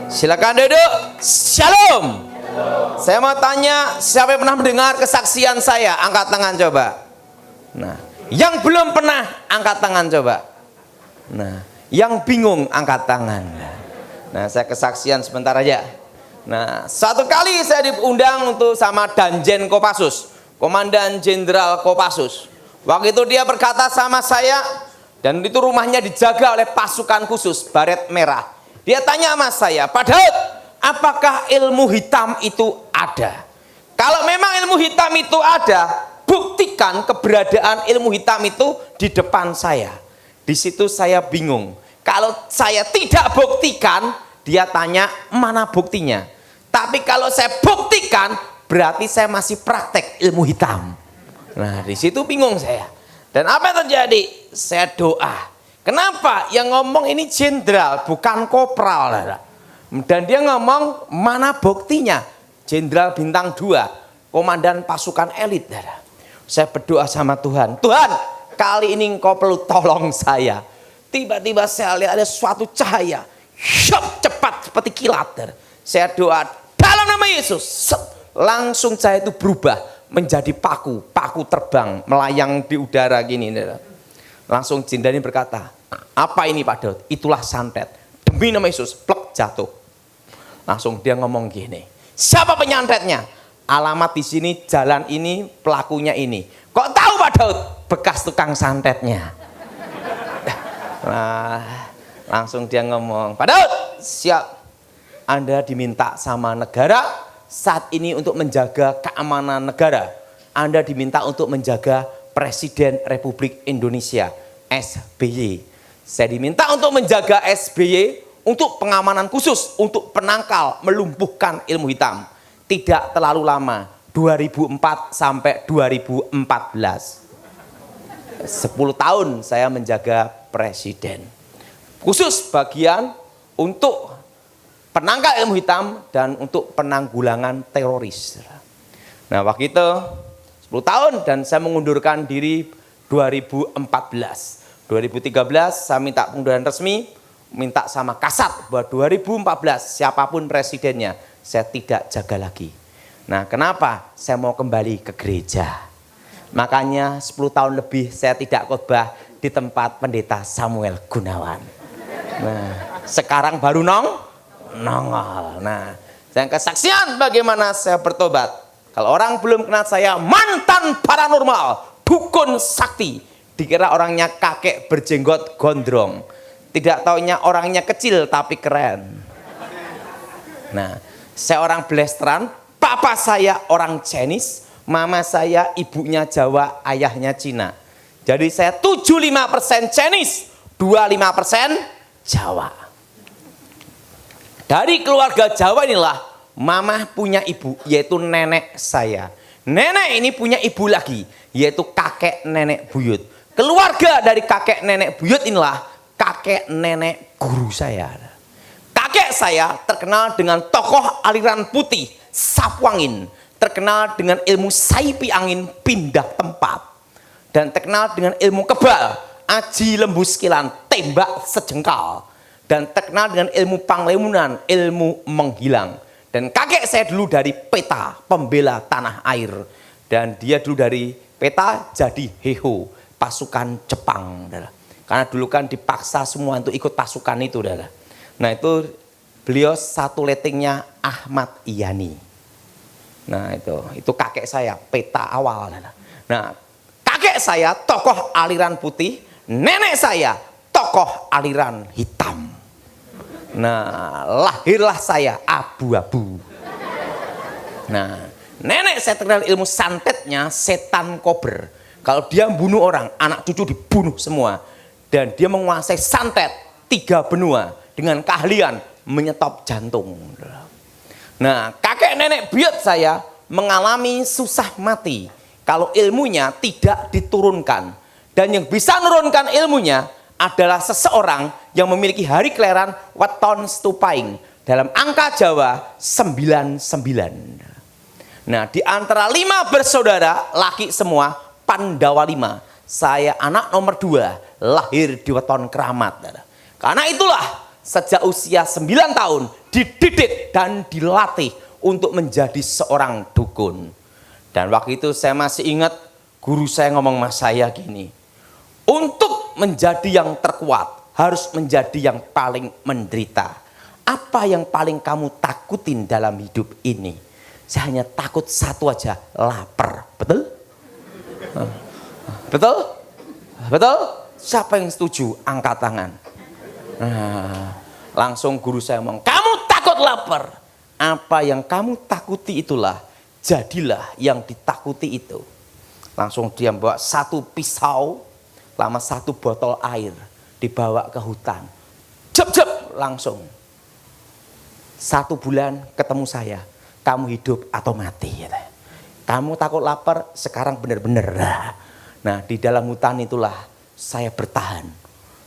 Silakan duduk. Shalom. Saya mau tanya, siapa yang pernah mendengar kesaksian saya? Angkat tangan coba. Nah, yang belum pernah angkat tangan coba. Nah, yang bingung angkat tangan. Nah, saya kesaksian sebentar aja. Nah, satu kali saya diundang untuk sama Danjen Kopassus, Komandan Jenderal Kopassus. Waktu itu dia berkata sama saya, dan itu rumahnya dijaga oleh pasukan khusus baret merah. Dia tanya sama saya, Pak Daud, apakah ilmu hitam itu ada? Kalau memang ilmu hitam itu ada, buktikan keberadaan ilmu hitam itu di depan saya. Di situ saya bingung. Kalau saya tidak buktikan, dia tanya mana buktinya. Tapi kalau saya buktikan, berarti saya masih praktek ilmu hitam. Nah, di situ bingung saya. Dan apa yang terjadi? Saya doa. Kenapa? Yang ngomong ini jenderal, bukan kopral. Dan dia ngomong, mana buktinya? Jenderal bintang 2, komandan pasukan elit. Saya berdoa sama Tuhan. Tuhan, kali ini engkau perlu tolong saya. Tiba-tiba saya lihat ada suatu cahaya. Cepat seperti kilat. Saya doa, dalam nama Yesus. Langsung cahaya itu berubah menjadi paku. Paku terbang, melayang di udara gini. Langsung jin ini berkata, apa ini Pak Daud? Itulah santet. Demi nama Yesus, plek jatuh. Langsung dia ngomong gini, siapa penyantetnya? Alamat di sini, jalan ini, pelakunya ini. Kok tahu Pak Daud? Bekas tukang santetnya. Nah, langsung dia ngomong, Pak Daud, siap. Anda diminta sama negara saat ini untuk menjaga keamanan negara. Anda diminta untuk menjaga Presiden Republik Indonesia, SBY. Saya diminta untuk menjaga SBY untuk pengamanan khusus, untuk penangkal, melumpuhkan ilmu hitam. Tidak terlalu lama, 2004 sampai 2014. 10 tahun saya menjaga presiden. Khusus bagian untuk penangkal ilmu hitam dan untuk penanggulangan teroris. Nah, waktu itu 10 tahun dan saya mengundurkan diri 2014. 2013 saya minta pengunduran resmi, minta sama Kasat bahwa 2014 siapapun presidennya saya tidak jaga lagi. Nah, kenapa? Saya mau kembali ke gereja. Makanya 10 tahun lebih saya tidak khotbah di tempat pendeta Samuel Gunawan. Nah, sekarang baru nongol. Nah, yang kesaksian bagaimana saya bertobat. Kalau orang belum kenal saya, mantan paranormal, dukun sakti. Dikira orangnya kakek berjenggot gondrong. Tidak taunya orangnya kecil tapi keren. Nah, saya orang Blasteran, papa saya orang Chinese, mama saya ibunya Jawa, ayahnya Cina. Jadi saya 75% Chinese, 25% Jawa. Dari keluarga Jawa inilah mama punya ibu, yaitu nenek saya. Nenek ini punya ibu lagi, yaitu kakek nenek buyut. Keluarga dari kakek nenek buyut inilah kakek nenek guru saya. Kakek saya terkenal dengan tokoh aliran putih, Sapuangin. Terkenal dengan ilmu saipi angin pindah tempat. Dan terkenal dengan ilmu kebal, aji lembu sekilan, tembak sejengkal. Dan terkenal dengan ilmu panglemunan, ilmu menghilang. Dan kakek saya dulu dari peta, pembela tanah air. Dan dia dulu dari peta jadi Heho, pasukan Jepang. Karena dulu kan dipaksa semua untuk ikut pasukan itu. Nah, itu beliau satu letingnya Ahmad Yani. Nah, itu kakek saya, peta awal. Nah, kakek saya tokoh aliran putih, nenek saya tokoh aliran hitam. Nah, lahirlah saya abu-abu. Nah, nenek saya terkenal ilmu santetnya setan kober. Kalau dia membunuh orang, anak cucu dibunuh semua. Dan dia menguasai santet 3 benua dengan keahlian menyetop jantung. Nah, kakek nenek buyut saya mengalami susah mati kalau ilmunya tidak diturunkan. Dan yang bisa menurunkan ilmunya adalah seseorang yang memiliki hari kelahiran weton stupaing dalam angka Jawa 99. Nah, di antara 5 bersaudara laki semua, Pandawa 5. Saya anak nomor 2, lahir di weton keramat. Karena itulah sejak usia 9 tahun dididik dan dilatih untuk menjadi seorang dukun. Dan waktu itu saya masih ingat guru saya ngomong sama saya gini, untuk menjadi yang terkuat harus menjadi yang paling menderita. Apa yang paling kamu takutin dalam hidup ini? Saya hanya takut satu aja, lapar. Betul? Betul? Betul? Siapa yang setuju? Angkat tangan. Nah, langsung guru saya ngomong, kamu takut lapar. Apa yang kamu takuti itulah, jadilah yang ditakuti itu. Langsung dia bawa satu pisau, lama satu botol air, dibawa ke hutan. Jep-jep, langsung. 1 bulan ketemu saya, kamu hidup atau mati. Kamu takut lapar, sekarang benar-benar. Nah, di dalam hutan itulah saya bertahan.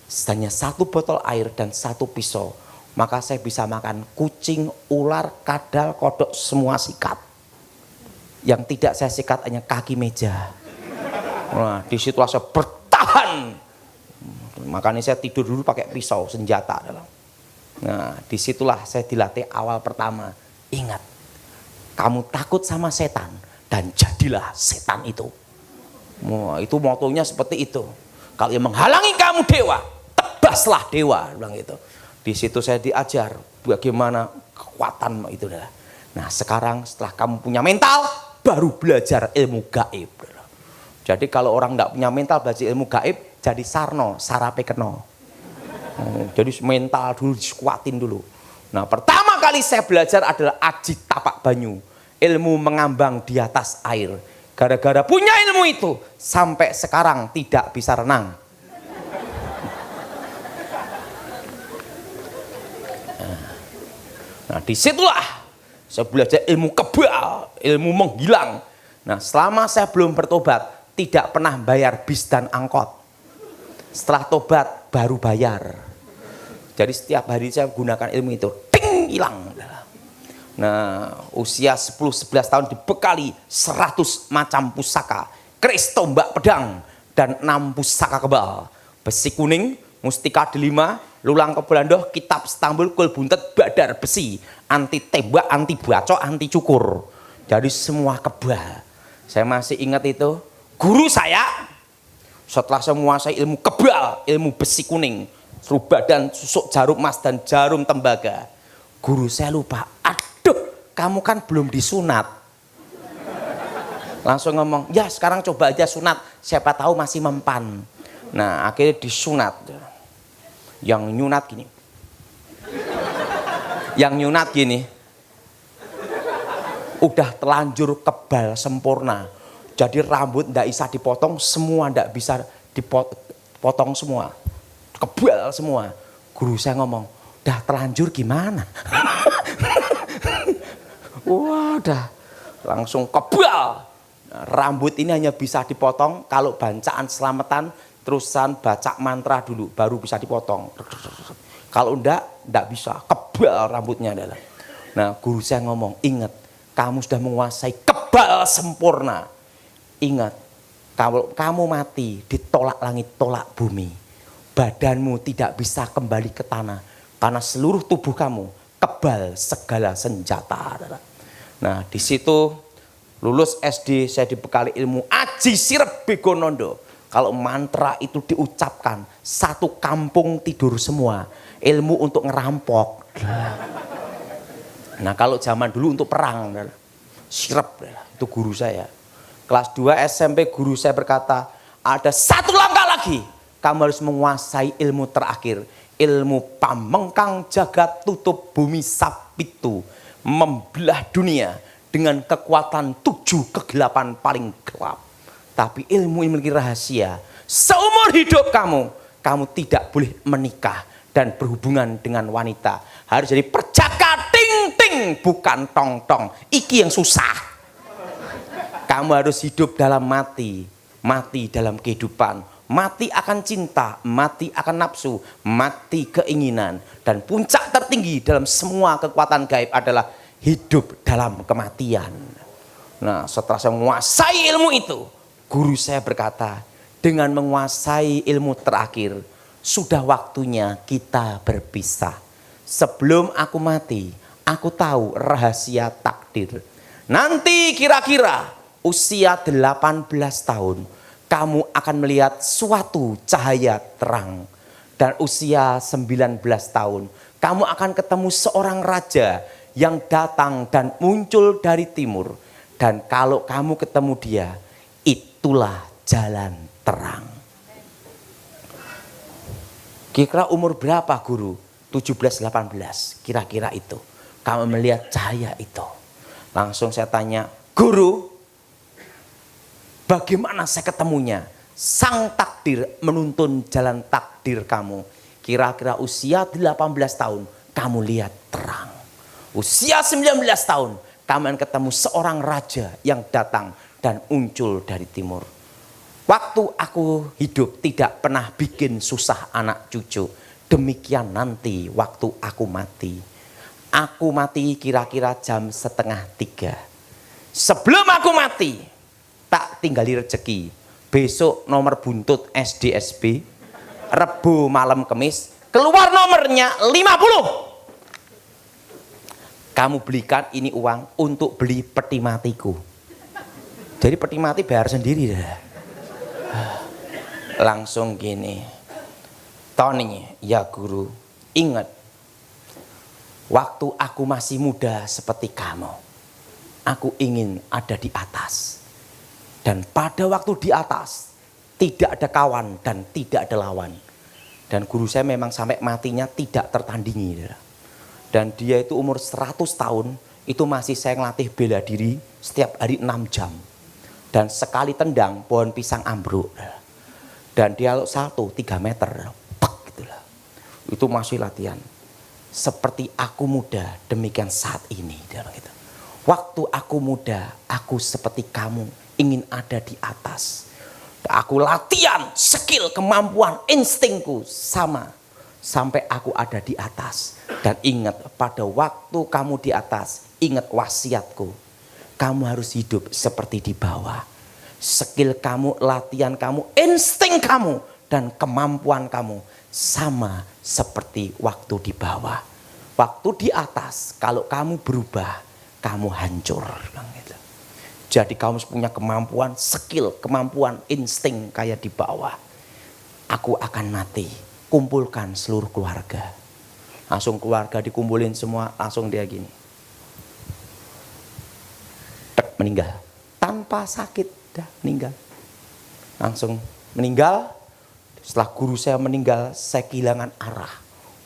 Hanya 1 botol air dan 1 pisau. Maka saya bisa makan kucing, ular, kadal, kodok, semua sikat. Yang tidak saya sikat hanya kaki meja. Nah, disitulah saya bertahan. Makanya saya tidur dulu pakai pisau, senjata. Nah, disitulah saya dilatih awal pertama. Ingat, kamu takut sama setan dan jadilah setan itu. Wah, itu motonya seperti itu. Kalau yang menghalangi kamu dewa, tebaslah dewa, bilang itu. Di situ saya diajar bagaimana kekuatan itu. Nah, sekarang setelah kamu punya mental, baru belajar ilmu gaib. Jadi kalau orang tidak punya mental belajar ilmu gaib, jadi sarno, sarape keno. Jadi mental dulu dikuatin dulu. Nah, pertama kali saya belajar adalah aji tapak banyu, ilmu mengambang di atas air. Gara-gara punya ilmu itu, sampai sekarang tidak bisa renang. Nah, disitulah saya belajar ilmu kebal, ilmu menghilang. Nah, selama saya belum bertobat, tidak pernah bayar bis dan angkot. Setelah tobat, baru bayar. Jadi setiap hari saya gunakan ilmu itu, ting, hilang. Nah, usia 10-11 tahun dibekali 100 macam pusaka, keris, tombak, pedang, dan 6 pusaka kebal. Besi kuning, mustika delima, lulang kebelandoh, kitab Stambul, kul buntet, badar besi, anti tembak, anti bacok, anti cukur. Jadi semua kebal. Saya masih ingat itu, guru saya setelah saya menguasai ilmu kebal, ilmu besi kuning, rubah dan susuk jarum emas dan jarum tembaga. Guru saya lupa, aduh kamu kan belum disunat. Langsung ngomong, ya sekarang coba aja sunat, siapa tahu masih mempan. Nah, akhirnya disunat. Yang nyunat gini. Yang nyunat gini. Udah telanjur kebal sempurna. Jadi rambut ndak bisa dipotong, semua ndak bisa dipotong semua. Kebal semua. Guru saya ngomong, "Dah terlanjur gimana?" Wah, dah langsung kebal. Nah, rambut ini hanya bisa dipotong kalau bancaan selamatan terusan baca mantra dulu baru bisa dipotong. Kalau ndak bisa, kebal rambutnya adalah. Nah, guru saya ngomong, "Ingat, kamu sudah menguasai kebal sempurna. Ingat, kalau kamu mati ditolak langit, tolak bumi, badanmu tidak bisa kembali ke tanah karena seluruh tubuh kamu kebal segala senjata." Nah, di situ lulus SD saya dibekali ilmu Aji Sirep Begonondo. Kalau mantra itu diucapkan, satu kampung tidur semua. Ilmu untuk ngerampok. Nah, kalau zaman dulu untuk perang, sirep itu guru saya. Kelas 2 SMP guru saya berkata, ada satu langkah lagi. Kamu harus menguasai ilmu terakhir. Ilmu pamengkang jagat tutup bumi sapitu. Membelah dunia dengan kekuatan 7 kegelapan paling gelap. Tapi ilmu yang memiliki rahasia. Seumur hidup kamu, kamu tidak boleh menikah dan berhubungan dengan wanita. Harus jadi perjaka ting-ting, bukan tong-tong. Iki yang susah. Kamu harus hidup dalam mati, mati dalam kehidupan, mati akan cinta, mati akan nafsu, mati keinginan, dan puncak tertinggi dalam semua kekuatan gaib adalah hidup dalam kematian. Nah, setelah saya menguasai ilmu itu, guru saya berkata, dengan menguasai ilmu terakhir, sudah waktunya kita berpisah. Sebelum aku mati, aku tahu rahasia takdir. Nanti kira-kira usia 18 tahun, kamu akan melihat suatu cahaya terang. Dan usia 19 tahun, kamu akan ketemu seorang raja yang datang dan muncul dari timur. Dan kalau kamu ketemu dia, itulah jalan terang. Kira-kira umur berapa guru? 17-18, kira-kira itu. Kamu melihat cahaya itu. Langsung saya tanya, guru, bagaimana saya ketemunya? Sang takdir menuntun jalan takdir kamu. Kira-kira usia 18 tahun, kamu lihat terang. Usia 19 tahun, kamu akan ketemu seorang raja yang datang dan muncul dari timur. Waktu aku hidup tidak pernah bikin susah anak cucu. Demikian nanti waktu aku mati. Aku mati kira-kira jam 2:30. Sebelum aku mati, tak tinggali rezeki. Besok nomor buntut SDSB, Rebu malam Kemis, keluar nomornya 50. Kamu belikan ini uang untuk beli peti matiku. Jadi peti mati bayar sendiri dah. Langsung gini. Tony, ya guru, ingat, waktu aku masih muda seperti kamu, aku ingin ada di atas. Dan pada waktu di atas, tidak ada kawan dan tidak ada lawan. Dan guru saya memang sampai matinya tidak tertandingi. Dan dia itu umur 100 tahun, itu masih saya ngelatih bela diri setiap hari 6 jam. Dan sekali tendang, pohon pisang ambruk. Dan dia 3 meter. Itu masih latihan. Seperti aku muda, demikian saat ini. Waktu aku muda, aku seperti kamu, ingin ada di atas. Aku latihan, skill, kemampuan, instingku sama. Sampai aku ada di atas. Dan ingat, pada waktu kamu di atas, ingat wasiatku. Kamu harus hidup seperti di bawah. Skill kamu, latihan kamu, insting kamu, dan kemampuan kamu sama seperti waktu di bawah. Waktu di atas, kalau kamu berubah, kamu hancur. Jadi kamu punya kemampuan, skill, kemampuan, insting kayak di bawah. Aku akan mati, kumpulkan seluruh keluarga. Langsung keluarga dikumpulin semua, langsung dia gini. Meninggal, tanpa sakit, dah meninggal. Langsung meninggal. Setelah guru saya meninggal, saya kehilangan arah.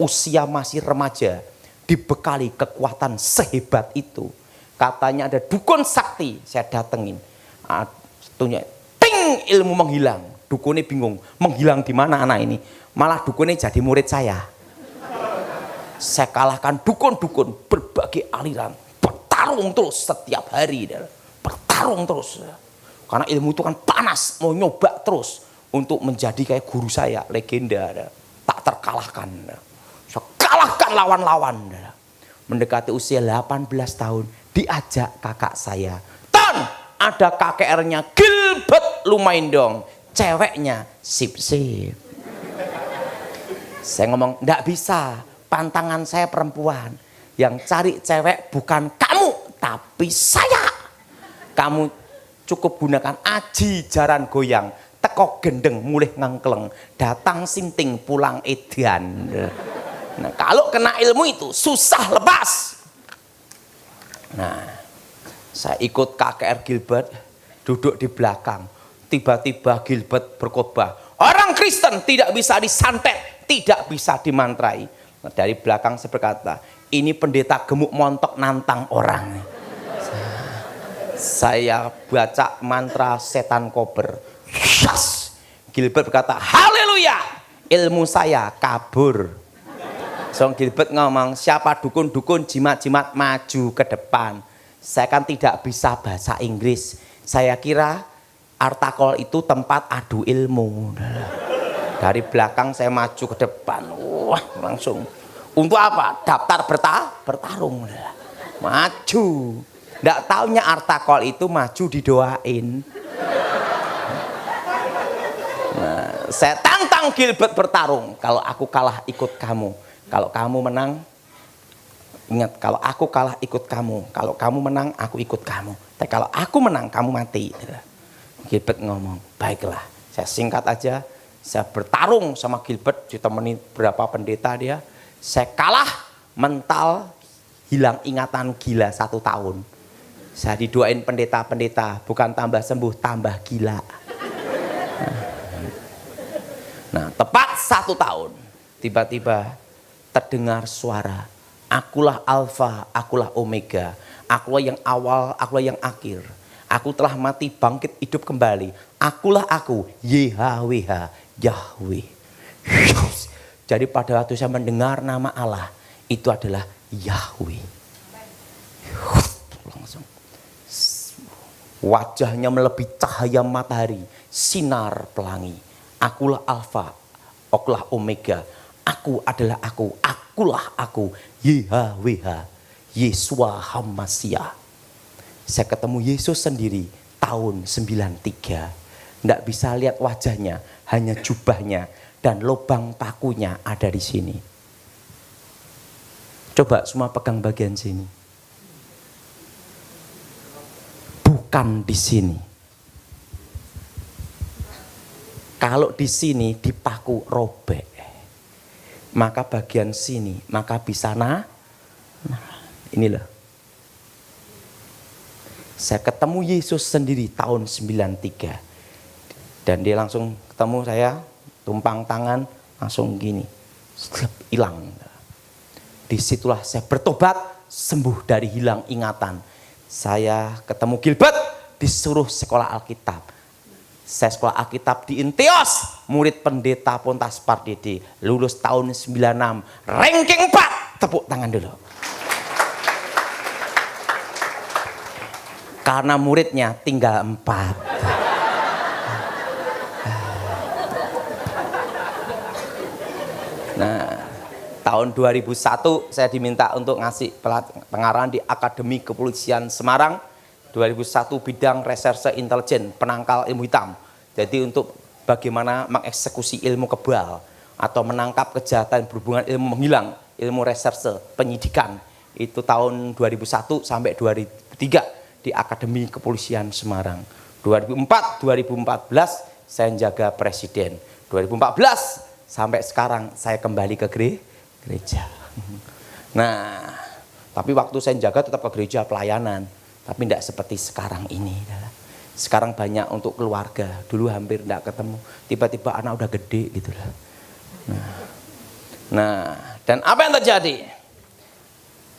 Usia masih remaja, dibekali kekuatan sehebat itu. Katanya ada dukun sakti, saya datengin. Satunya, ting, ilmu menghilang. Dukunnya bingung, menghilang di mana anak ini? Malah dukunnya jadi murid saya. Saya kalahkan dukun-dukun berbagai aliran, bertarung terus setiap hari, bertarung terus. Karena ilmu itu kan panas, mau nyoba terus. Untuk menjadi kayak guru saya, legenda, tak terkalahkan. Saya kalahkan lawan-lawan. Mendekati usia 18 tahun, diajak kakak saya. Tan, ada KKR-nya Gilbert Lumaindong, ceweknya sip-sip. Saya ngomong, enggak bisa, pantangan saya perempuan. Yang cari cewek bukan kamu, tapi saya. Kamu cukup gunakan aji jaran goyang. Teko gendeng mulih ngangkleng, datang sinting pulang edan. Nah, kalau kena ilmu itu susah lepas. Nah, saya ikut KKR Gilbert, duduk di belakang. Tiba-tiba Gilbert berkhotbah. Orang Kristen tidak bisa disantet, tidak bisa dimantrai. Nah, dari belakang saya berkata, ini pendeta gemuk montok nantang orang. Saya baca mantra setan kober. Yes! Gilbert berkata, haleluya, ilmu saya kabur. So Gilbert ngomong, siapa dukun-dukun jimat-jimat maju ke depan. Saya kan tidak bisa bahasa Inggris. Saya kira Artakol itu tempat adu ilmu. Dari belakang saya maju ke depan. Wah, langsung. Untuk apa? Daftar bertarung. Maju. Nggak taunya Artakol itu maju didoain. Saya tantang Gilbert bertarung. Kalau aku kalah ikut kamu. Kalau kamu menang Ingat, kalau aku kalah ikut kamu, kalau kamu menang aku ikut kamu. Tapi kalau aku menang kamu mati. Gilbert ngomong, baiklah. Saya singkat aja, saya bertarung sama Gilbert, ditemani berapa pendeta dia. Saya kalah, mental, hilang ingatan, gila 1 tahun. Saya didoain pendeta-pendeta, bukan tambah sembuh, tambah gila. Nah, tepat 1 tahun, tiba-tiba terdengar suara, akulah Alfa, akulah Omega, akulah yang awal, akulah yang akhir. Aku telah mati, bangkit, hidup kembali. Akulah aku, YHWH, Yahweh. Jadi pada waktu saya mendengar nama Allah, itu adalah Yahweh. Langsung. Wajahnya melebihi cahaya matahari, sinar pelangi. Akulah Alfa, akulah Omega. Aku adalah aku, akulah aku, YHWH, Yesua Hamasia. Saya ketemu Yesus sendiri tahun 93. Tidak bisa lihat wajahnya, hanya jubahnya dan lubang pakunya ada di sini. Coba semua pegang bagian sini. Bukan di sini. Kalau di sini dipaku robek, maka bagian sini maka bisa ini loh. Saya ketemu Yesus sendiri tahun 93. Dan dia langsung ketemu saya, tumpang tangan, langsung gini. Hilang. Disitulah saya bertobat, sembuh dari hilang ingatan. Saya ketemu Gilbert, disuruh sekolah Alkitab. Saya sekolah Alkitab di Inteos, murid pendeta Pontas Pardede, lulus tahun 96, ranking 4, tepuk tangan dulu. Karena muridnya tinggal 4. Nah, tahun 2001 saya diminta untuk ngasih pengarahan di Akademi Kepolisian Semarang. 2001 bidang reserse intelijen, penangkal ilmu hitam. Jadi untuk bagaimana mengeksekusi ilmu kebal atau menangkap kejahatan berhubungan ilmu menghilang, ilmu reserse, penyidikan. Itu tahun 2001 sampai 2003 di Akademi Kepolisian Semarang. 2004-2014 saya jaga presiden. 2014 sampai sekarang saya kembali ke gereja. Nah, tapi waktu saya jaga tetap ke gereja pelayanan. Tapi tidak seperti sekarang ini. Sekarang banyak untuk keluarga. Dulu hampir tidak ketemu. Tiba-tiba anak udah gede gitu lah. Nah, dan apa yang terjadi?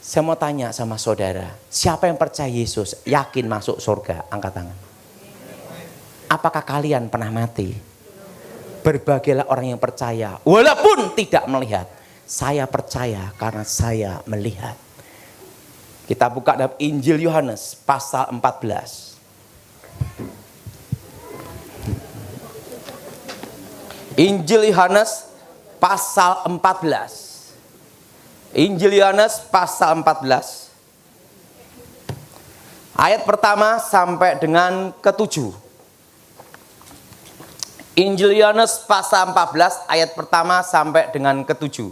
Saya mau tanya sama saudara. Siapa yang percaya Yesus yakin masuk surga? Angkat tangan. Apakah kalian pernah mati? Berbahagialah orang yang percaya. Walaupun tidak melihat. Saya percaya karena saya melihat. Kita buka dalam Injil Yohanes pasal 14. Injil Yohanes pasal 14. Injil Yohanes pasal 14. Ayat pertama sampai dengan ke-7. Injil Yohanes pasal 14 ayat pertama sampai dengan ke-7.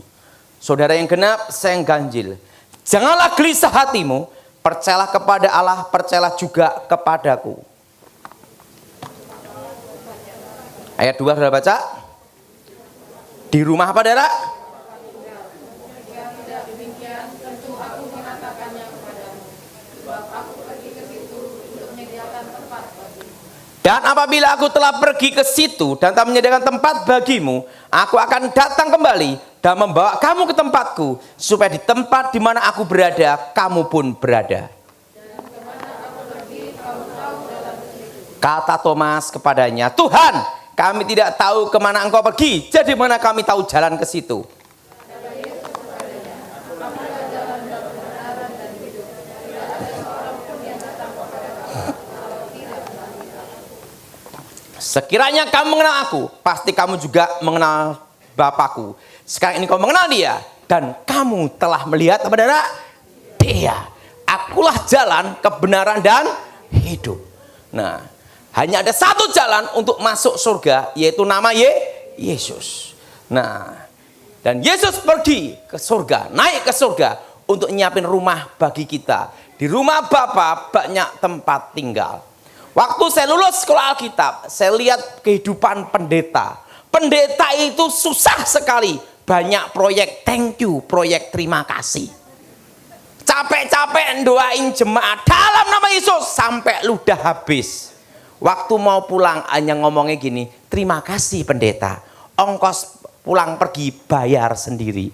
Saudara yang genap, saya yang ganjil. Janganlah gelisah hatimu, percayalah kepada Allah, percayalah juga kepadaku. Ayat 2 sudah baca? Di rumah apa, saudara? Dan apabila aku telah pergi ke situ dan tak menyediakan tempat bagimu, aku akan datang kembali dan membawa kamu ke tempatku, supaya di tempat di mana aku berada, kamu pun berada. Kata Thomas kepadanya, Tuhan, kami tidak tahu kemana engkau pergi, jadi mana kami tahu jalan ke situ? Sekiranya kamu mengenal aku, pasti kamu juga mengenal Bapakku. Sekarang ini kau mengenal dia, dan kamu telah melihat apa, saudara? Dia. Akulah jalan, kebenaran, dan hidup. Nah, hanya ada satu jalan untuk masuk surga, yaitu nama Yesus. Nah, dan Yesus pergi ke surga, naik ke surga untuk nyiapin rumah bagi kita. Di rumah Bapak banyak tempat tinggal. Waktu saya lulus sekolah Alkitab, saya lihat kehidupan pendeta. Pendeta itu susah sekali. Banyak proyek thank you, proyek terima kasih. Capek-capek doain jemaat dalam nama Yesus sampai ludah habis. Waktu mau pulang hanya ngomongnya gini, terima kasih pendeta, ongkos pulang pergi bayar sendiri.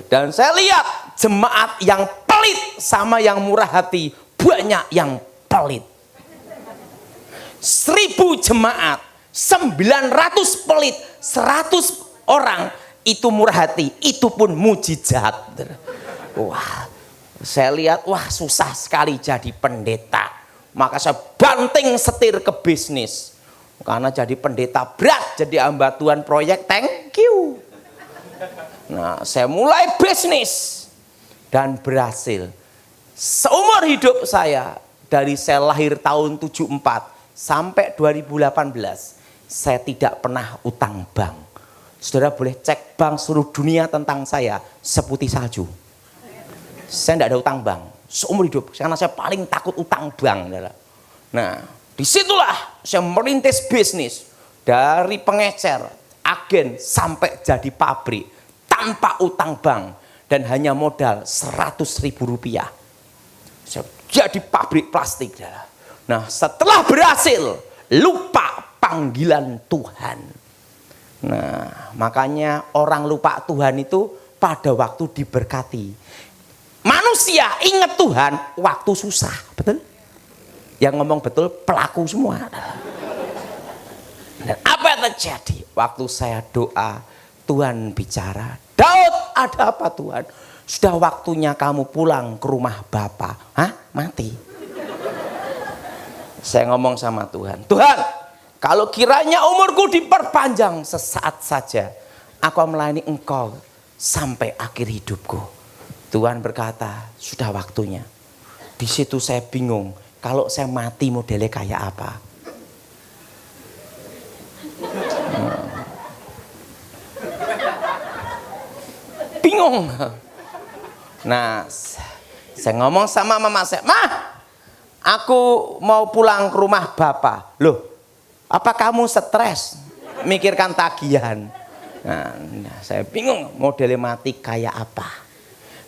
Dan saya lihat jemaat yang pelit sama yang murah hati, banyak yang pelit. 1000 jemaat, 900 pelit, 100 orang itu murah hati, itu pun mujizat. Wah, saya lihat, wah susah sekali jadi pendeta. Maka saya banting setir ke bisnis. Karena jadi pendeta berat, jadi hamba Tuhan proyek thank you. Nah, saya mulai bisnis dan berhasil. Seumur hidup saya, dari saya lahir tahun 74 sampai 2018, saya tidak pernah utang bank. Saudara boleh cek bank seluruh dunia tentang saya, seputih salju. Saya tidak ada utang bank seumur hidup, karena saya paling takut utang bank. Nah, disitulah saya merintis bisnis dari pengecer, agen sampai jadi pabrik tanpa utang bank dan hanya modal 100.000 rupiah. Saya jadi pabrik plastik. Nah, setelah berhasil, lupa panggilan Tuhan. Nah, makanya orang lupa Tuhan itu pada waktu diberkati. Manusia ingat Tuhan waktu susah, betul? Yang ngomong betul pelaku semua. Dan apa yang terjadi? Waktu saya doa, Tuhan bicara, Daud, ada apa Tuhan? Sudah waktunya kamu pulang ke rumah Bapa. Hah? Mati. Saya ngomong sama Tuhan, Tuhan, kalau kiranya umurku diperpanjang sesaat saja, aku melayani Engkau sampai akhir hidupku. Tuhan berkata, sudah waktunya. Di situ saya bingung, kalau saya mati modelnya kayak apa? Bingung. Nah, saya ngomong sama mama saya, Mah, aku mau pulang ke rumah Bapak. Loh, apa kamu stres mikirkan tagihan? Nah, saya bingung modelnya mati kayak apa.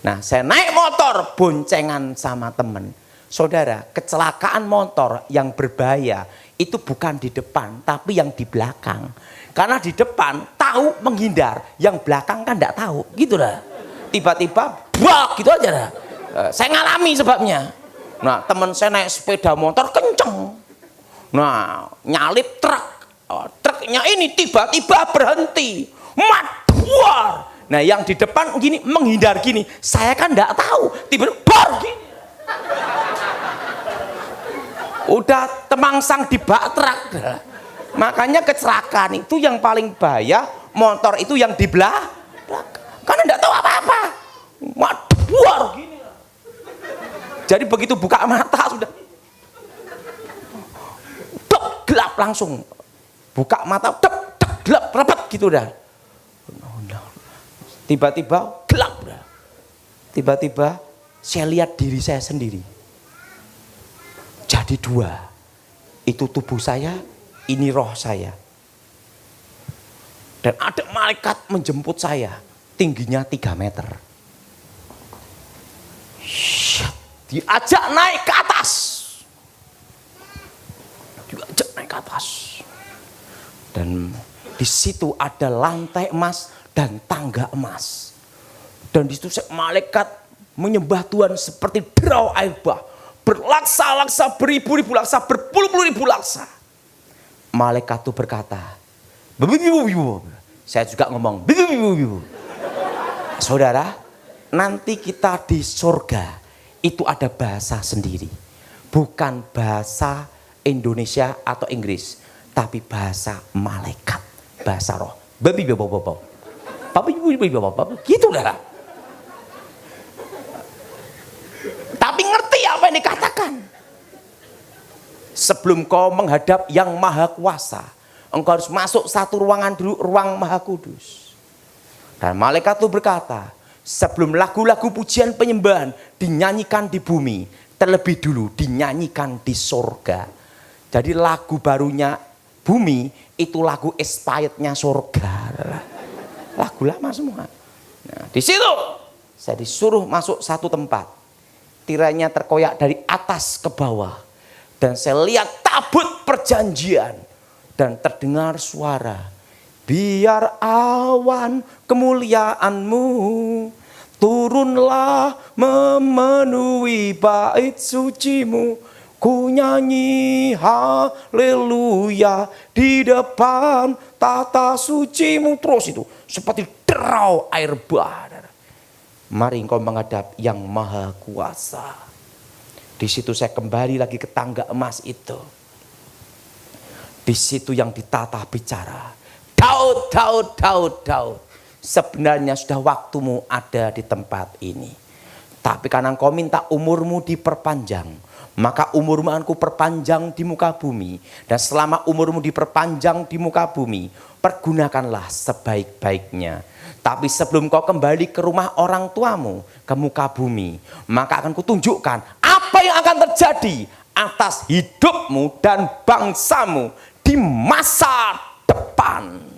Nah, saya naik motor boncengan sama temen. Saudara, kecelakaan motor yang berbahaya itu bukan di depan, tapi yang di belakang. Karena di depan tahu menghindar, yang belakang kan enggak tahu, gitu lah. Tiba-tiba, bak, gitu aja lah. Saya ngalami sebabnya. Nah, temen saya naik sepeda motor kenceng. Nah, nyalip truk. Truknya ini tiba-tiba berhenti. Maduar. Nah, yang di depan gini menghindar gini, saya kan enggak tahu, tiba-tiba gini. Udah temangsang di bak truk. Makanya kecelakaan itu yang paling bahaya, motor itu yang di belakang. Karena enggak tahu apa-apa. Waduh, gini. Jadi begitu buka mata sudah dek, gelap langsung. Buka mata, dek, gelap, repet gitu dah. Tiba-tiba gelap. Tiba-tiba saya lihat diri saya sendiri. Jadi dua. Itu tubuh saya, ini roh saya. Dan ada malaikat menjemput saya. Tingginya 3 meter. Diajak naik ke atas. Diajak naik ke atas. Dan di situ ada lantai emas dan tangga emas. Dan di situ malaikat menyembah Tuhan seperti derau air bah. Berlaksa-laksa, beribu-ribu laksa, berpuluh-puluh ribu laksa. Malaikat itu berkata, saya juga ngomong, saudara, nanti kita di surga itu ada bahasa sendiri. Bukan bahasa Indonesia atau Inggris, tapi bahasa malaikat, bahasa roh. Gitu dah. Tapi ngerti apa yang dikatakan. Sebelum kau menghadap yang maha kuasa, engkau harus masuk satu ruangan dulu, ruang maha kudus. Dan malaikat itu berkata, Sebelum lagu-lagu pujian penyembahan dinyanyikan di bumi, terlebih dulu dinyanyikan di sorga. Jadi lagu barunya bumi itu lagu expirednya sorga. Lagu lama semua. Nah, di situ saya disuruh masuk satu tempat. Tirainya terkoyak dari atas ke bawah. Dan saya lihat tabut perjanjian. Dan terdengar suara. Biar awan kemuliaan-Mu turunlah memenuhi bait suci-Mu. Ku nyanyi haleluya di depan tata suci-Mu. Terus itu seperti derau air bah. Mari engkau menghadap yang maha kuasa. Di situ saya kembali lagi ke tangga emas itu. Di situ yang ditata bicara. Daud, Daud, Daud, Daud. Sebenarnya sudah waktumu ada di tempat ini. Tapi karena engkau minta umurmu diperpanjang, maka umurmu akan kuperpanjang di muka bumi. Dan selama umurmu diperpanjang di muka bumi, pergunakanlah sebaik-baiknya. Tapi sebelum kau kembali ke rumah orang tuamu, ke muka bumi, maka akan kutunjukkan apa yang akan terjadi atas hidupmu dan bangsamu di masa depan.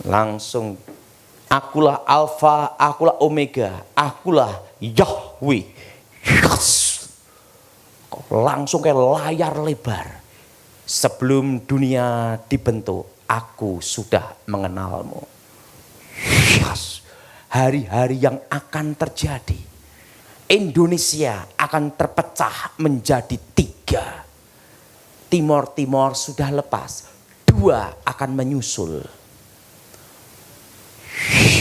Langsung, akulah Alfa, akulah Omega, akulah Yahweh. Yes. Langsung kayak layar lebar. Sebelum dunia dibentuk, aku sudah mengenalmu. Yes. Hari-hari yang akan terjadi. Indonesia akan terpecah menjadi 3. Timor sudah lepas. 2 akan menyusul.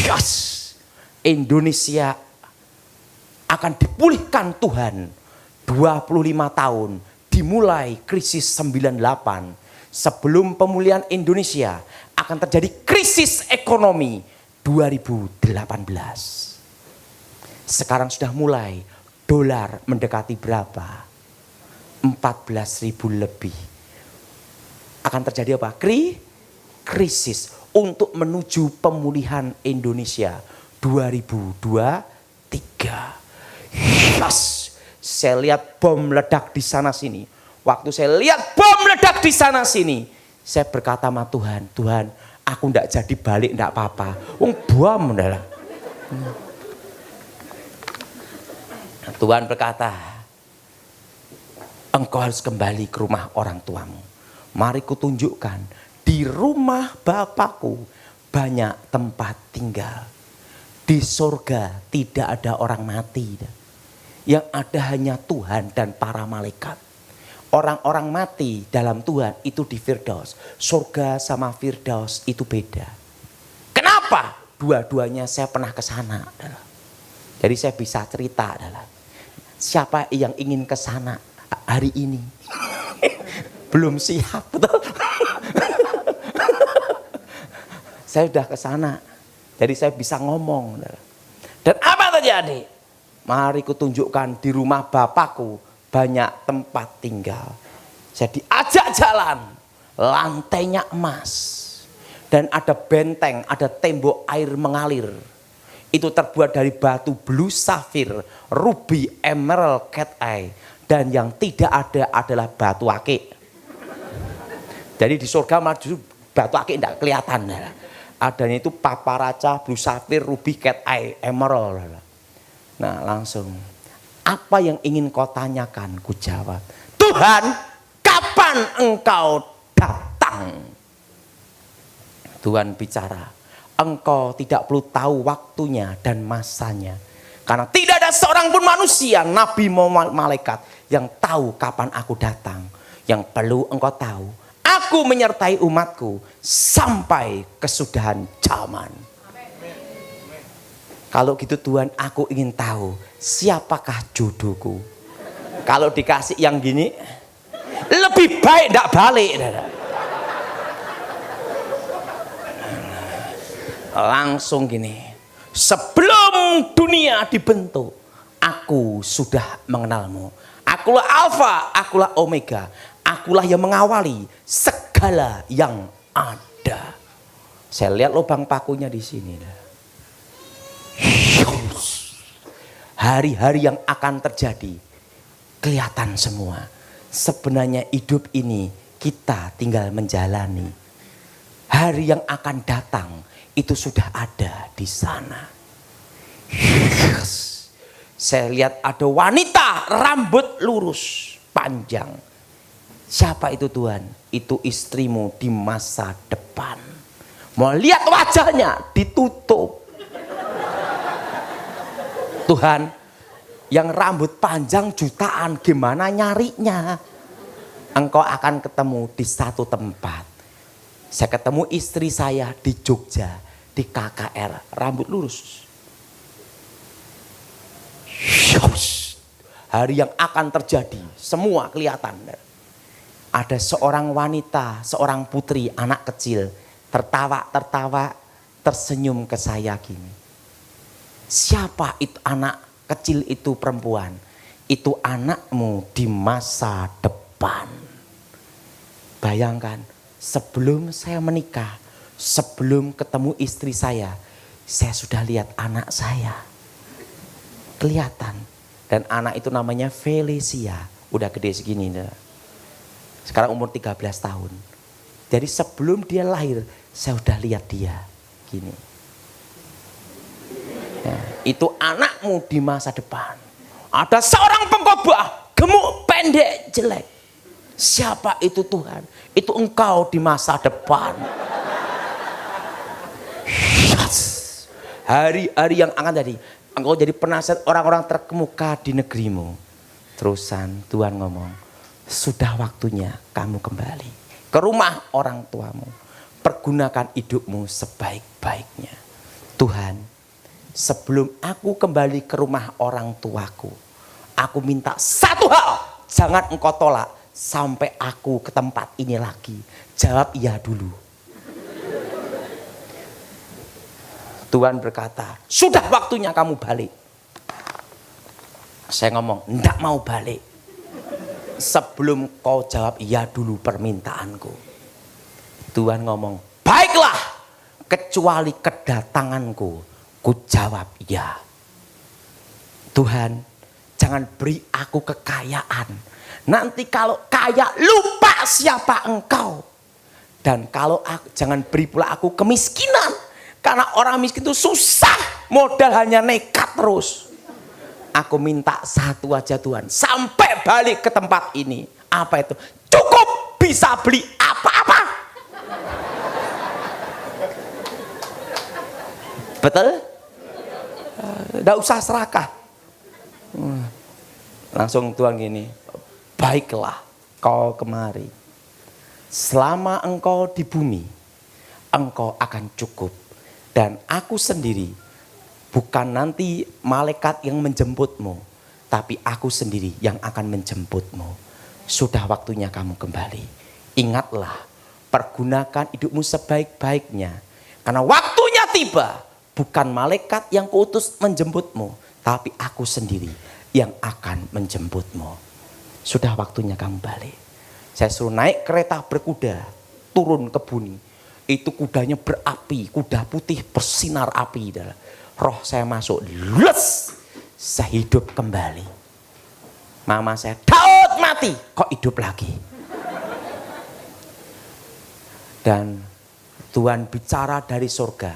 Yes. Indonesia akan dipulihkan Tuhan. 25 tahun dimulai krisis 98. Sebelum pemulihan Indonesia akan terjadi krisis ekonomi 2018. Sekarang sudah mulai dolar mendekati berapa? 14.000 lebih. Akan terjadi apa? Krisis untuk menuju pemulihan Indonesia 2023. Yes, saya lihat bom meledak di sana sini. Waktu saya lihat bom meledak di sana sini, saya berkata sama Tuhan, Tuhan, aku ndak jadi balik ndak apa-apa. Wong bom adalah. Tuhan berkata, engkau harus kembali ke rumah orang tuamu. Mari kutunjukkan, di rumah Bapakku banyak tempat tinggal. Di surga tidak ada orang mati. Yang ada hanya Tuhan dan para malaikat. Orang-orang mati dalam Tuhan itu di Firdaus. Surga sama Firdaus itu beda. Kenapa? Dua-duanya saya pernah ke sana. Jadi saya bisa cerita adalah siapa yang ingin ke sana hari ini? Belum siap, betul? Saya sudah ke sana. Jadi saya bisa ngomong. Dan apa terjadi? Mari kutunjukkan di rumah Bapakku banyak tempat tinggal. Saya diajak jalan, lantainya emas. Dan ada benteng, ada tembok air mengalir. Itu terbuat dari batu blue sapphire, ruby, emerald, cat eye. Dan yang tidak ada adalah batu akik. Jadi di surga maju batu akik tidak kelihatan. Adanya itu paparaca, blue sapphire, ruby, cat eye, emerald. Nah langsung. Apa yang ingin kau tanyakan? Ku jawab, Tuhan, kapan engkau datang? Tuhan bicara, engkau tidak perlu tahu waktunya dan masanya. Karena tidak ada seorang pun manusia, nabi maupun malaikat yang tahu kapan aku datang. Yang perlu engkau tahu, aku menyertai umatku sampai kesudahan zaman. Kalau gitu Tuhan, aku ingin tahu siapakah jodohku. Kalau dikasih yang gini, lebih baik tidak balik. Langsung gini, sebelum dunia dibentuk, aku sudah mengenalmu. Akulah Alfa, akulah Omega. Akulah yang mengawali segala yang ada. Saya lihat lubang pakunya di sini. hari-hari yang akan terjadi kelihatan semua. Sebenarnya hidup ini kita tinggal menjalani. Hari yang akan datang itu sudah ada di sana. Yes. Saya lihat ada wanita rambut lurus panjang. Siapa itu Tuhan? Itu istrimu di masa depan. Mau lihat wajahnya ditutup. Tuhan, yang rambut panjang jutaan gimana nyarinya? Engkau akan ketemu di satu tempat. Saya ketemu istri saya di Jogja, di KKR, rambut lurus. Hari yang akan terjadi, semua kelihatan. Ada seorang wanita, seorang putri, anak kecil, tertawa, tersenyum ke saya gini. Siapa itu anak kecil itu perempuan? Itu anakmu di masa depan. Bayangkan, sebelum saya menikah, sebelum ketemu istri saya sudah lihat anak saya. Kelihatan. Dan anak itu namanya Felicia. Udah gede segini. Sekarang umur 13 tahun. Jadi sebelum dia lahir, saya udah lihat dia. Gini. Nah, itu anakmu di masa depan. Ada seorang pengkhotbah, gemuk, pendek, jelek. Siapa itu Tuhan? Itu engkau di masa depan. Hari-hari yang akan jadi. Engkau jadi penasihat orang-orang terkemuka di negerimu. Terusan Tuhan ngomong, sudah waktunya kamu kembali ke rumah orang tuamu. Pergunakan hidupmu sebaik-baiknya. Tuhan, sebelum aku kembali ke rumah orang tuaku, aku minta satu hal, jangan engkau tolak sampai aku ke tempat ini lagi. Jawab iya dulu. Tuhan berkata, sudah waktunya kamu balik. Saya ngomong, enggak mau balik. Sebelum kau jawab iya dulu permintaanku. Tuhan ngomong, baiklah, kecuali kedatanganku, ku jawab iya. Tuhan, jangan beri aku kekayaan. Nanti kalau kaya lupa siapa engkau. Dan kalau jangan beri pula aku kemiskinan. Karena orang miskin itu susah, modal hanya nekat terus. Aku minta satu aja Tuhan, sampai balik ke tempat ini. Apa itu? Cukup bisa beli apa-apa. Betul? Tidak usah serakah. Langsung Tuhan gini, baiklah kau kemari. Selama engkau di bumi, engkau akan cukup. Dan aku sendiri, bukan nanti malaikat yang menjemputmu, tapi aku sendiri yang akan menjemputmu. Sudah waktunya kamu kembali. Ingatlah, pergunakan hidupmu sebaik-baiknya. Karena waktunya tiba, bukan malaikat yang kuutus menjemputmu, tapi aku sendiri yang akan menjemputmu. Sudah waktunya kamu balik. Saya suruh naik kereta berkuda, turun ke bumi. Itu kudanya berapi, kuda putih bersinar api. Roh saya masuk, les, saya hidup kembali. Mama saya, Daud mati, kok hidup lagi? Dan Tuhan bicara dari surga,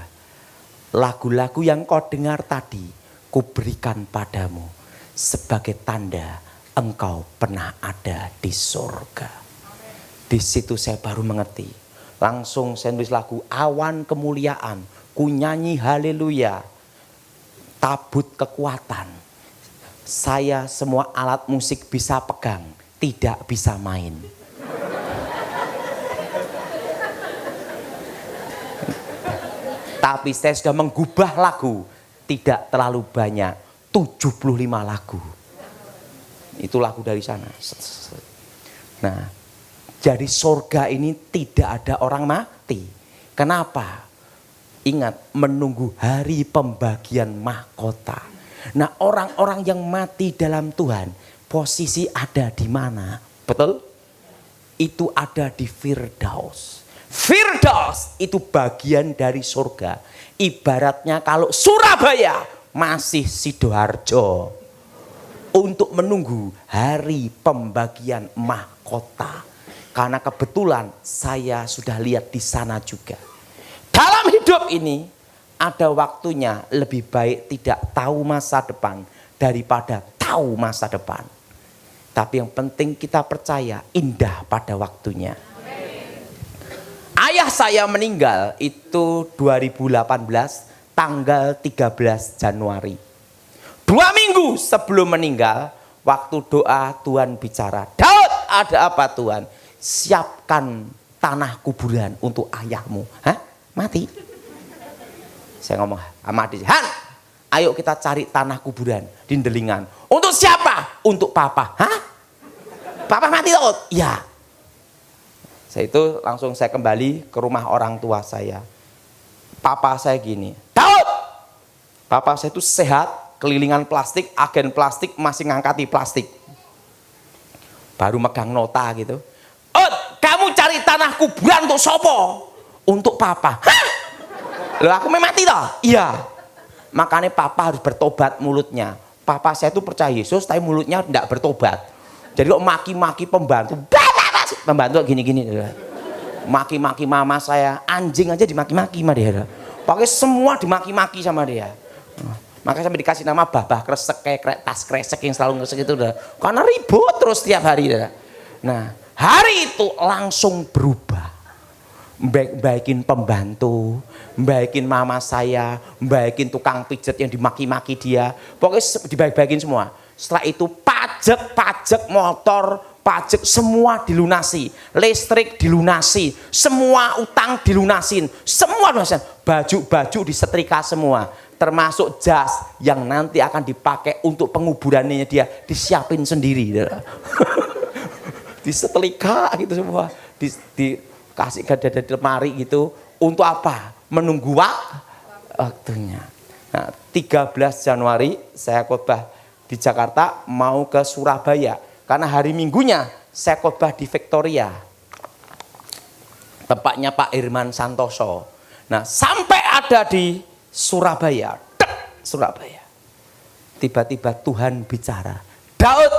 lagu-lagu yang kau dengar tadi, kuberikan padamu sebagai tanda engkau pernah ada di surga. Di situ saya baru mengerti. Langsung saya nulis lagu awan kemuliaan, ku nyanyi haleluya, tabut kekuatan. Saya semua alat musik bisa pegang, tidak bisa main. Tapi saya sudah menggubah lagu, tidak terlalu banyak, 75 lagu. Itu lagu dari sana. Nah, jadi surga ini tidak ada orang mati. Kenapa? Ingat, menunggu hari pembagian mahkota. Nah, orang-orang yang mati dalam Tuhan, posisi ada di mana? Betul? Itu ada di Firdaus. Firdaus itu bagian dari surga. Ibaratnya kalau Surabaya masih Sidoarjo untuk menunggu hari pembagian mahkota. Karena kebetulan saya sudah lihat di sana juga. Dalam hidup ini ada waktunya lebih baik tidak tahu masa depan daripada tahu masa depan. Tapi yang penting kita percaya indah pada waktunya. Ayah saya meninggal itu 2018 tanggal 13 Januari. 2 minggu sebelum meninggal, waktu doa Tuhan bicara, Daud, ada apa Tuhan? Siapkan tanah kuburan untuk ayahmu. Hah? Mati? Saya ngomong sama adik, Han, ayo kita cari tanah kuburan di Delingan. Untuk siapa? Untuk papa. Hah? Papa mati Daud? Ya. Saya itu langsung saya kembali ke rumah orang tua saya. Papa saya gini, Daud, papa saya itu sehat, kelilingan plastik, agen plastik, masih ngangkati plastik. Baru megang nota gitu. Oh, kamu cari tanah kuburan untuk sopo? Untuk papa. Hah? Loh, aku mau mati toh? Iya. Makanya papa harus bertobat mulutnya. Papa saya itu percaya Yesus, tapi mulutnya tidak bertobat. Jadi kok maki-maki pembantu. Pembantu gini-gini. Maki-maki mama saya. Anjing aja dimaki-maki sama dia. Pokoknya semua dimaki-maki sama dia. Makanya sampai dikasih nama babah kresek, kayak tas kresek yang selalu kresek itu udah. Karena ribut terus tiap hari. Nah, hari itu langsung berubah. Baikin pembantu, baikin mama saya, baikin tukang pijet yang dimaki-maki dia. Pokoknya dibaik-baikin semua. Setelah itu pajak motor, pajak semua dilunasi, listrik dilunasi, semua utang dilunasin, semua lunasin, baju disetrika semua, termasuk jas yang nanti akan dipakai untuk penguburannya dia disiapin sendiri, disetrika gitu semua, dikasih ke lemari gitu, untuk apa? Menunggu waktunya. Nah, 13 Januari saya khotbah di Jakarta mau ke Surabaya. Karena hari Minggunya saya khotbah di Victoria. Tempatnya Pak Irman Santoso. Nah, sampai ada di Surabaya. Surabaya. Tiba-tiba Tuhan bicara. Daud,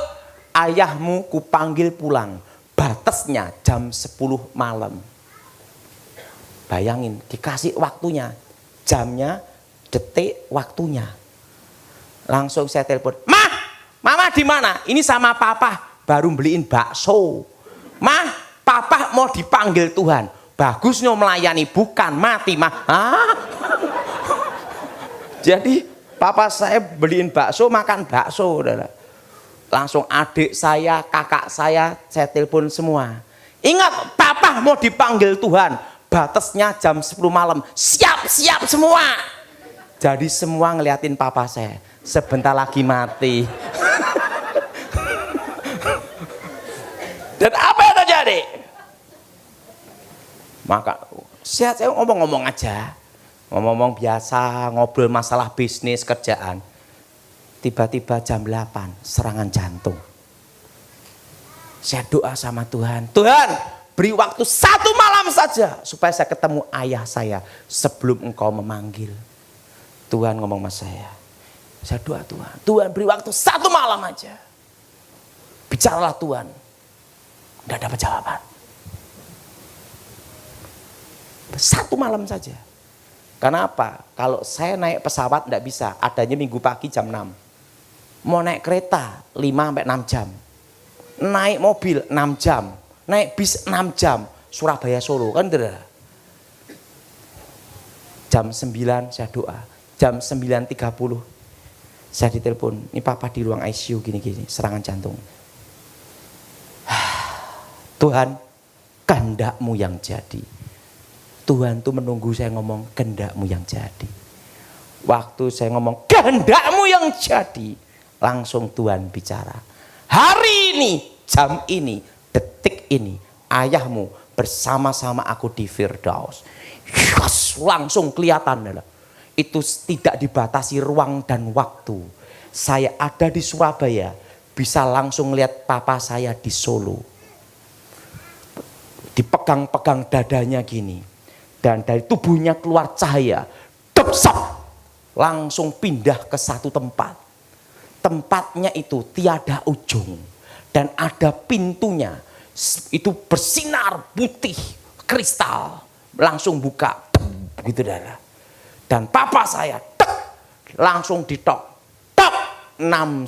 ayahmu kupanggil pulang. Batasnya jam 10 malam. Bayangin, dikasih waktunya. Jamnya, detik, waktunya. Langsung saya telepon. Mama di mana? Ini sama papa baru beliin bakso. Papa mau dipanggil Tuhan. Bagusnya melayani, bukan mati Jadi papa saya beliin bakso, makan bakso. Langsung adik saya, kakak saya telepon semua. Ingat, papa mau dipanggil Tuhan. Batasnya jam 10 malam. Siap semua. Jadi semua ngeliatin papa saya. Sebentar lagi mati. Dan apa yang terjadi? Maka saya ngomong-ngomong aja. Ngomong biasa, ngobrol masalah bisnis, kerjaan. Tiba-tiba jam 8, serangan jantung. Saya doa sama Tuhan. Tuhan, beri waktu 1 malam saja. Supaya saya ketemu ayah saya sebelum engkau memanggil. Tuhan ngomong sama saya. Saya doa Tuhan beri waktu 1 malam aja. Bicaralah Tuhan. Tidak dapat jawaban. 1 malam saja. Karena apa? Kalau saya naik pesawat tidak bisa. Adanya Minggu pagi jam 6. Mau naik kereta 5-6 jam. Naik mobil 6 jam. Naik bis 6 jam. Surabaya Solo kan tidak. Jam 9 saya doa. Jam 9.30 saya ditelepon. Ini papa di ruang ICU gini-gini. Serangan jantung. Tuhan, kehendak-Mu yang jadi. Tuhan tuh menunggu saya ngomong kehendak-Mu yang jadi. Waktu saya ngomong kehendak-Mu yang jadi, langsung Tuhan bicara. Hari ini, jam ini, detik ini, ayahmu bersama-sama aku di Firdaus. Yes, langsung kelihatan. Itu tidak dibatasi ruang dan waktu. Saya ada di Surabaya, bisa langsung lihat papa saya di Solo. Dipegang-pegang dadanya gini. Dan dari tubuhnya keluar cahaya. Depsap. langsung pindah ke satu tempat. Tempatnya itu tiada ujung dan ada pintunya, itu bersinar putih kristal, langsung buka gitu darah. Dan papa saya langsung ditok 69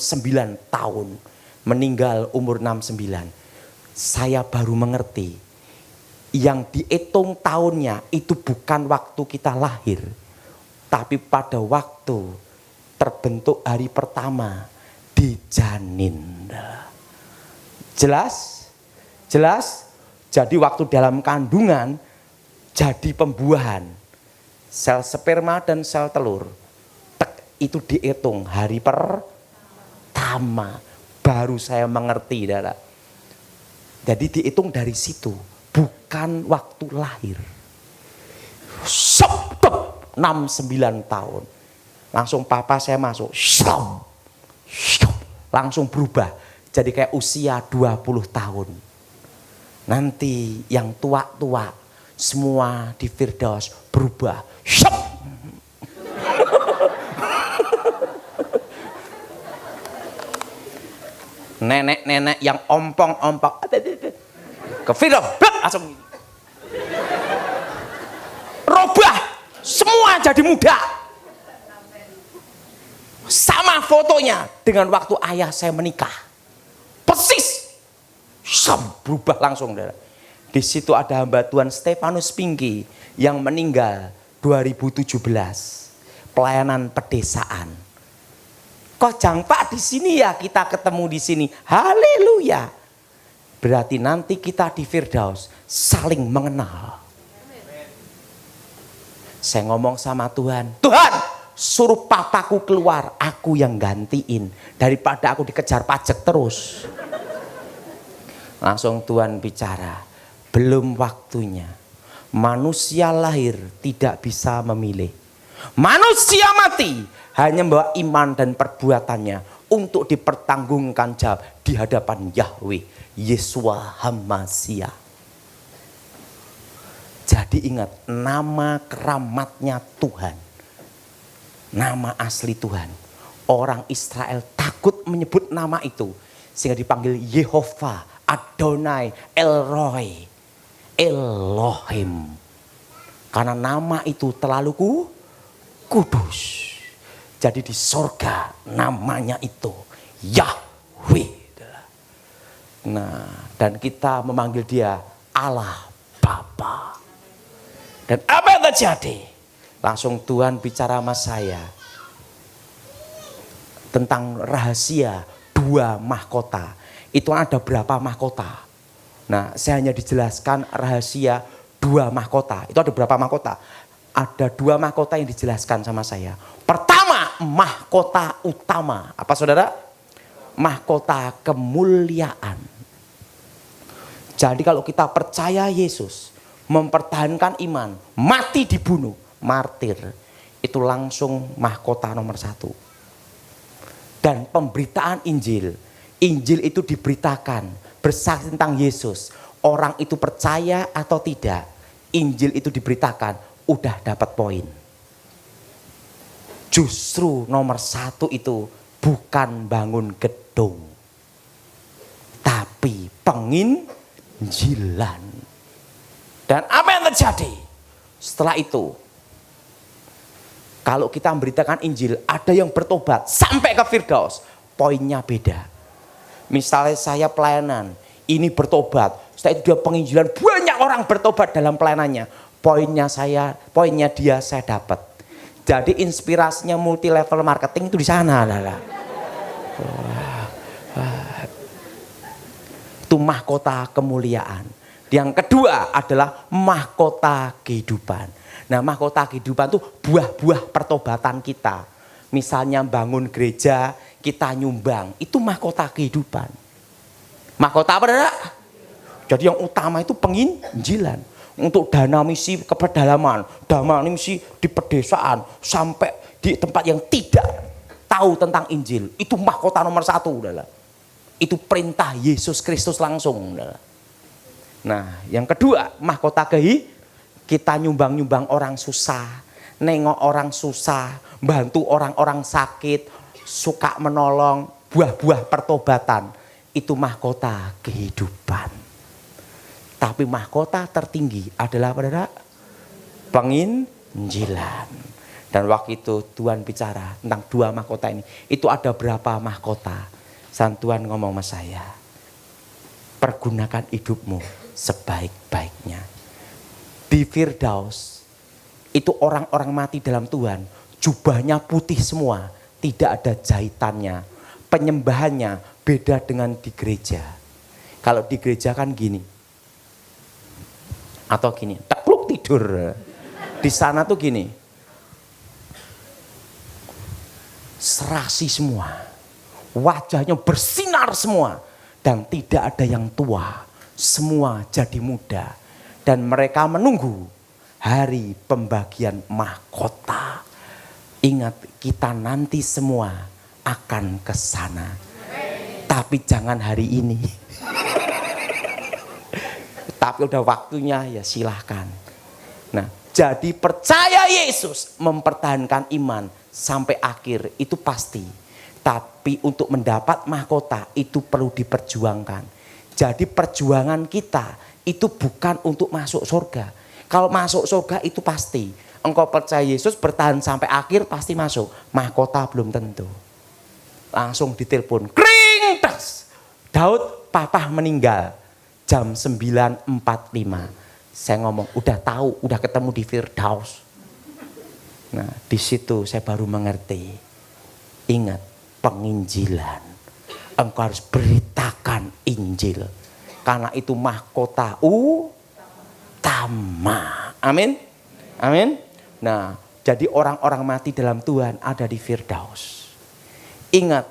tahun, meninggal umur 69. Saya baru mengerti yang dihitung tahunnya itu bukan waktu kita lahir, tapi pada waktu terbentuk hari pertama di janin. Jelas? Jelas? Jadi waktu dalam kandungan jadi pembuahan sel sperma dan sel telur. Itu dihitung hari pertama. Baru saya mengerti, Dara. Jadi dihitung dari situ, bukan waktu lahir. 69 tahun. Langsung papa saya masuk. Langsung berubah. Jadi kayak usia 20 tahun. Nanti yang tua-tua semua di Firdaus berubah. Nenek-nenek yang ompong-ompong ke Firdaus langsung robah, semua jadi muda. Sama fotonya dengan waktu ayah saya menikah, persis berubah langsung. Di situ ada hamba Tuhan Stefanus Pinky yang meninggal 2017, pelayanan pedesaan. Kok jang Pak di sini ya, kita ketemu di sini. Haleluya. Berarti nanti kita di Firdaus saling mengenal. Saya ngomong sama Tuhan, Tuhan suruh papaku keluar, aku yang gantiin daripada aku dikejar pajak terus. Langsung Tuhan bicara, belum waktunya. Manusia lahir tidak bisa memilih. Manusia mati hanya membawa iman dan perbuatannya untuk dipertanggungan jawab di hadapan Yahweh Yeshua HaMashiach. Jadi ingat, nama keramatnya Tuhan, nama asli Tuhan. Orang Israel takut menyebut nama itu sehingga dipanggil Yehova, Adonai, Elroy, Elohim. Karena nama itu terlalu kudus. Jadi di sorga namanya itu Yahweh. Nah, dan kita memanggil dia Allah Bapa. Dan apa yang terjadi? Langsung Tuhan bicara sama saya tentang rahasia 2 mahkota. Itu ada berapa mahkota? Nah, saya hanya dijelaskan rahasia 2 mahkota. Itu ada berapa mahkota? Ada 2 mahkota yang dijelaskan sama saya. Pertama, mahkota utama. Apa saudara? Mahkota kemuliaan. Jadi kalau kita percaya Yesus, mempertahankan iman, mati dibunuh, martir, itu langsung mahkota nomor 1. Dan pemberitaan Injil. Injil itu diberitakan, bersaksi tentang Yesus. Orang itu percaya atau tidak, Injil itu diberitakan, udah dapat poin. Justru nomor 1 itu bukan bangun gedung, tapi penginjilan. Dan apa yang terjadi setelah itu? Kalau kita memberitakan Injil, ada yang bertobat sampai ke Firdaus, poinnya beda. Misalnya saya pelayanan, ini bertobat, setelah itu dia penginjilan, banyak orang bertobat dalam pelayanannya. Poinnya dia saya dapat. Jadi inspirasinya multi level marketing itu di sana, Itu mahkota kemuliaan. Yang kedua adalah mahkota kehidupan. Nah, mahkota kehidupan itu buah-buah pertobatan kita. Misalnya bangun gereja, kita nyumbang, itu mahkota kehidupan. Mahkota apa, Saudara? Jadi yang utama itu penginjilan. Untuk dana misi ke pedalaman, dana misi di pedesaan, sampai di tempat yang tidak tahu tentang Injil. Itu mahkota nomor 1, Saudara. Itu perintah Yesus Kristus langsung, Saudara. Nah, yang kedua, mahkota kita nyumbang-nyumbang orang susah, nengok orang susah, bantu orang-orang sakit, suka menolong, buah-buah pertobatan. Itu mahkota kehidupan. Tapi mahkota tertinggi adalah pada penginjilan. Dan waktu itu Tuhan bicara tentang 2 mahkota ini. Itu ada berapa mahkota? Dan Tuhan ngomong sama saya, pergunakan hidupmu sebaik-baiknya. Di Firdaus, itu orang-orang mati dalam Tuhan, jubahnya putih semua, tidak ada jahitannya. Penyembahannya beda dengan di gereja. Kalau di gereja kan gini, atau gini, tekluk tidur. Di sana tuh gini, serasi semua, wajahnya bersinar semua, dan tidak ada yang tua, semua jadi muda, dan mereka menunggu hari pembagian mahkota. Ingat, kita nanti semua akan ke sana, tapi jangan hari ini. Tapi udah waktunya, ya silahkan. Nah, jadi percaya Yesus, mempertahankan iman sampai akhir itu pasti. Tapi untuk mendapat mahkota itu perlu diperjuangkan. Jadi perjuangan kita itu bukan untuk masuk surga. Kalau masuk surga itu pasti. Engkau percaya Yesus, bertahan sampai akhir pasti masuk. Mahkota belum tentu. Langsung ditelepon, kring tas. Daud papa meninggal jam 9.45. Saya ngomong, udah tahu, udah ketemu di Firdaus. Nah, di situ saya baru mengerti. Ingat, penginjilan. Engkau harus beritakan Injil. Karena itu mahkota utama. Amin. Amin. Nah, jadi orang-orang mati dalam Tuhan ada di Firdaus. Ingat,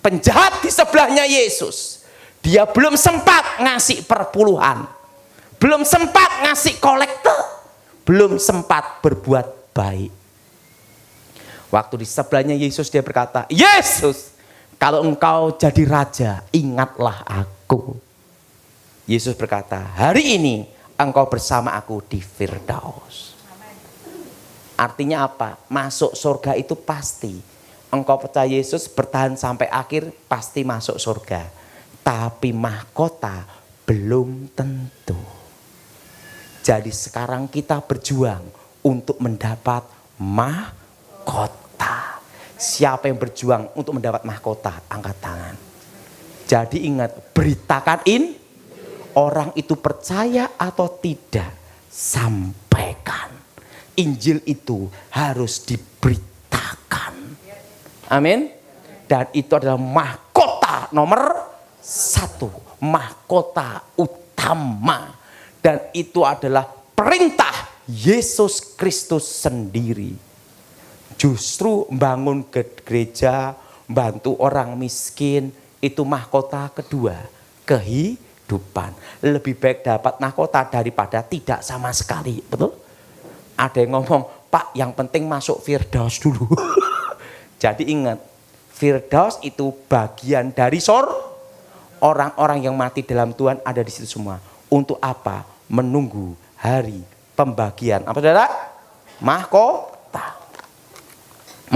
penjahat di sebelahnya Yesus, dia belum sempat ngasih perpuluhan, belum sempat ngasih kolekte, belum sempat berbuat baik. Waktu di sebelahnya Yesus, dia berkata, Yesus, kalau engkau jadi raja, ingatlah aku. Yesus berkata, hari ini engkau bersama aku di Firdaus. Artinya apa? Masuk surga itu pasti. Engkau percaya Yesus, bertahan sampai akhir, pasti masuk surga. Tapi mahkota belum tentu. Jadi sekarang kita berjuang untuk mendapat mahkota. Siapa yang berjuang untuk mendapat mahkota? Angkat tangan. Jadi ingat, beritakan orang itu percaya atau tidak, sampaikan. Injil itu harus diberitakan. Amin. Dan itu adalah mahkota nomor 1. Mahkota utama. Dan itu adalah perintah Yesus Kristus sendiri. Justru membangun gereja, bantu orang miskin, itu mahkota kedua. Kehidupan. Lebih baik dapat mahkota daripada tidak sama sekali. Betul? Ada yang ngomong, Pak, yang penting masuk Firdaus dulu. Jadi ingat, Firdaus itu bagian dari orang-orang yang mati dalam Tuhan ada di situ semua. Untuk apa? Menunggu hari pembagian. Apa saudara? Mahkota.